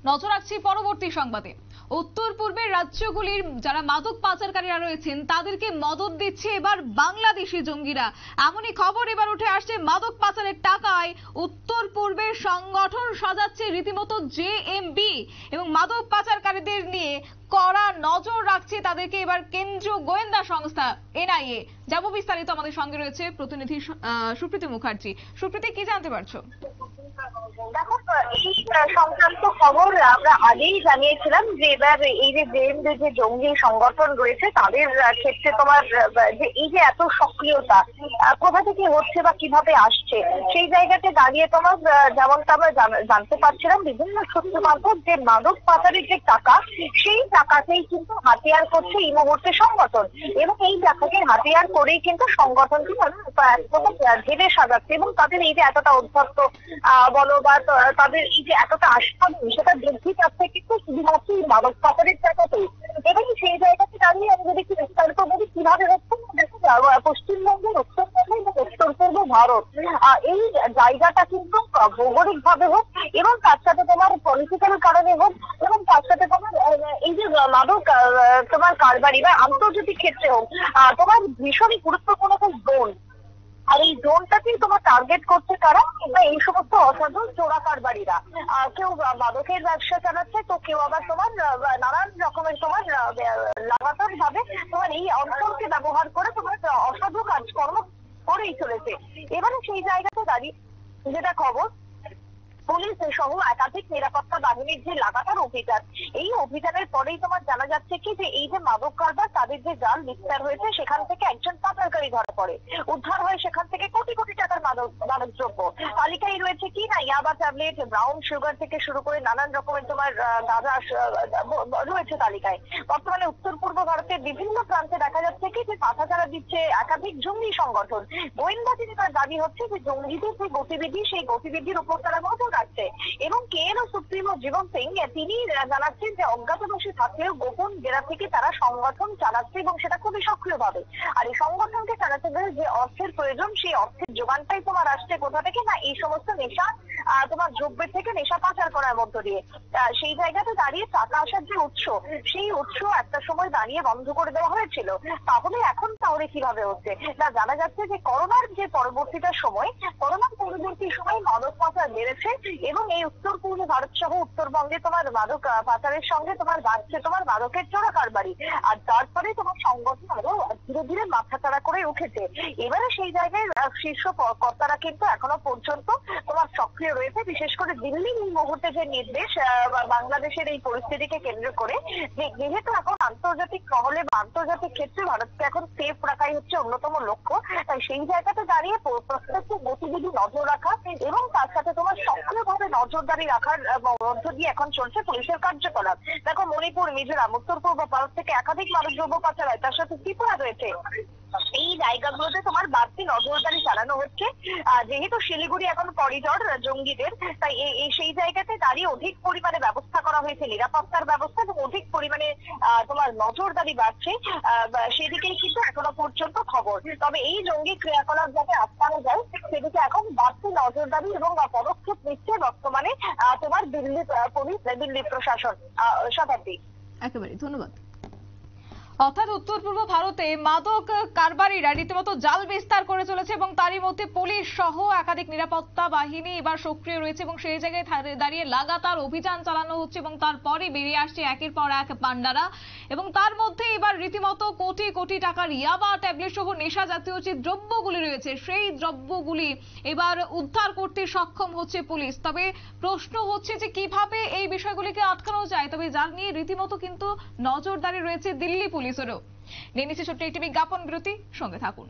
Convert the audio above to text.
নজর রাখছি পরবর্তী সংবাদে। উত্তর পূর্বের রাজ্যগুলির যারা মাদক পাচারকারীরা রয়েছেন তাদেরকে মদত দিচ্ছে এবার বাংলাদেশি জঙ্গিরা। এমনই খবর এবার উঠে আসছে, মাদক পাচারের টাকায় উত্তর পূর্বের সংগঠন সাজাচ্ছে রীতিমতো জেএমবি এবং মাদক পাচারকারীদের নিয়ে কড়া নজর রাখছে তাদেরকে এবার কেন্দ্রীয় গোয়েন্দা সংস্থা এনআইএ। যাব বিস্তারিত, আমাদের সঙ্গে রয়েছে প্রতিনিধি সুপ্রীতি মুখার্জি। সুপ্রীতি, কি জানতে পারছো? দেখো, এই সংক্রান্ত খবর আমরা আগেই জানিয়েছিলাম যে এবার এই যে জেএমবি যে জঙ্গি সংগঠন রয়েছে তাদের ক্ষেত্রে তোমার যে এই যে এত সক্রিয়তা কোথা থেকে হচ্ছে বা কিভাবে আসছে, সেই জায়গাতে দাঁড়িয়ে তোমার যেমনটা আমরা জানতে পারছিলাম বিভিন্ন সূত্র মারফত যে মাদক পাচারের যে টাকা, সেই টাকাতেই কিন্তু হাতিয়ার করছে এই মুহূর্তে সংগঠন, এবং এই টাকাকে হাতিয়ার করেই কিন্তু সংগঠনটি ঘিরে সাজাচ্ছে এবং তাদের এই যে এতটা উদ্ধত্ত বলো বা তাদের এই যে এতটা আস্থা সেটা বৃদ্ধি পাচ্ছে কিন্তু শুধুমাত্র এই মাদক পাচারের টাকাতেই। এবং সেই জায়গাতে দাঁড়িয়ে আমি যদি একটু বিস্তারিত বলি কিভাবে হচ্ছে, দেখো পশ্চিমবঙ্গের উত্তরবঙ্গ এবং উত্তর পূর্ব ভারত এই জায়গাটা কিন্তু ভৌগোলিক ভাবে হোক এবং তার সাথে তোমার পলিটিক্যাল কারণে হোক এবং তার সাথে তোমার এই যে মাদক তোমার কারবারি বা আন্তর্জাতিক ক্ষেত্রে হোক তোমার ভীষণই গুরুত্বপূর্ণ জোন। আর এই জোনটাকেই তোমার টার্গেট করছে কারা, এই সমস্ত অসাধু চোরা কারবারিরা। কেউ মাদকের ব্যবসা চালাচ্ছে, তো কেউ আবার তোমার নানান রকমের তোমার লাগাতার ভাবে তোমার এই অঞ্চলকে ব্যবহার করে তোমার অসাধু কাজকর্ম করেই চলেছে। এবারে সেই জায়গাতে দাঁড়িয়ে যেটা খবর, পুলিশ সহ একাধিক নিরাপত্তা বাহিনীর যে লাগাতার অভিযান, এই অভিযানের পরেই তোমার জানা যাচ্ছে কি যে এই যে মাদক কারবার তাদের যে জাল বিস্তার হয়েছে সেখান থেকে একজন পাচারকারী ধরা পড়ে, উদ্ধার হয় সেখান থেকে কোটি কোটি টাকার মাদক দ্রব্য। তালিকায় রয়েছে কি না ইয়াবা ট্যাবলেট, ব্রাউন সুগার থেকে শুরু করে নানান রকমের তোমার গাঁজা রয়েছে তালিকায়। বর্তমানে উত্তর পূর্ব ভারতের বিভিন্ন প্রান্তে দেখা যাচ্ছে কি যে পাচার দিচ্ছে একাধিক জঙ্গি সংগঠন। গোয়েন্দা তার দাবি হচ্ছে যে জঙ্গিদের যে গতিবিধি, সেই গতিবিধির উপর তারা নজর রাখছে। এবং কেএনও সুপ্রিমো জীবন সিং তিনি জানাচ্ছেন যে অজ্ঞাতবাসী থাকলেও গোপন জেলা থেকে তারা সংগঠন চালাচ্ছে এবং সেটা খুবই সক্রিয়ভাবে। আর এই সংগঠনকে চালাতে গেলে যে অর্থের প্রয়োজন, সেই অর্থের যোগানটাই তোমার আসছে কোথা থেকে না এই সমস্ত নেশা তোমার দ্রব্যের থেকে নেশা পাচার করার মধ্য দিয়ে। সেই জায়গাতে দাঁড়িয়ে টাকা আসার যে উৎস, সেই উৎস একটা সময় দাঁড়িয়ে বন্ধ করে দেওয়া হয়েছিল। তাহলে কিভাবে হচ্ছে না, জানা যাচ্ছে যে করোনার যে পরবর্তী সময় মাদক পাচার বেড়েছে এবং এই উত্তর পূর্ব ভারত সহ উত্তরবঙ্গে তোমার মাদক পাচারের সঙ্গে তোমার বাড়ছে তোমার মাদকের চোরা কারবারি। আর তারপরে তোমার সংগঠন আরো ধীরে ধীরে মাথাচাড়া করে উঠেছে। এবারে সেই জায়গায় শীর্ষ কর্তারা কিন্তু এখনো পর্যন্ত তোমার সক্রিয় রয়েছে। বিশেষ করে দিল্লির এই মুহূর্তে যে নির্দেশ বাংলাদেশের এই পরিস্থিতিকে কেন্দ্র করে, যে যেহেতু এখন আন্তর্জাতিক মহলে বা আন্তর্জাতিক ক্ষেত্রে ভারতকে এখন সেফ রাখাই হচ্ছে অন্যতম লক্ষ্য, তাই সেই জায়গাতে দাঁড়িয়ে প্রত্যেকটি গতিবিধি নজর রাখা এবং তার সাথে তোমার সক্রিয়ভাবে নজরদারি রাখার মধ্য দিয়ে এখন চলছে পুলিশের কার্যকলাপ। দেখো, মণিপুর, মিজোরাম, উত্তর পূর্ব ভারত থেকে একাধিক মাদকদ্রব্য পাচার হয়, তার সাথে ত্রিপুরা রয়েছে। এই জায়গাগুলোতে তোমার বাড়তি নজরদারি চালানো হচ্ছে। যেহেতু শিলিগুড়ি এখন করিডর জঙ্গিদের, তাই সেই জায়গাতে দাঁড়িয়ে অধিক পরিমাণে ব্যবস্থা করা হয়েছে, নিরাপত্তার ব্যবস্থা এবং অধিক পরিমাণে তোমার নজরদারি বাড়ছে। সেদিকেই কিন্তু এখনো পর্যন্ত খবর। তবে এই জঙ্গি ক্রিয়াকলাপ যাতে আটকানো যায় সেদিকে এখন বাড়তি নজরদারি এবং পদক্ষেপ নিচ্ছে বর্তমানে তোমার দিল্লি পুলিশ, দিল্লি প্রশাসন। শতাব্দী, একেবারে ধন্যবাদ। অর্থাৎ উত্তর পূর্ব ভারতে মাদক কারবারিরা রীতিমতো জাল বিস্তার করে চলেছে এবং তারই মধ্যে পুলিশ সহ একাধিক নিরাপত্তা বাহিনী এবার সক্রিয় রয়েছে এবং সেই জায়গায় দাঁড়িয়ে লাগাতার অভিযান চালানো হচ্ছে এবং তারপরে বেরিয়ে আসছে একের পর এক পান্ডারা। এবং তার মধ্যে এবার রীতিমতো কোটি কোটি টাকার ইয়াবা ট্যাবলেট সহ নেশা জাতীয় যে দ্রব্যগুলি রয়েছে সেই দ্রব্যগুলি এবার উদ্ধার করতে সক্ষম হচ্ছে পুলিশ। তবে প্রশ্ন হচ্ছে যে কিভাবে এই বিষয়গুলিকে আটকানো যায়, তবে যার নিয়ে রীতিমতো কিন্তু নজরদারি রয়েছে দিল্লি পুলিশেরও। নিয়ে নিচ্ছে ছোট্ট একটি বিজ্ঞাপন বিরতি, সঙ্গে থাকুন।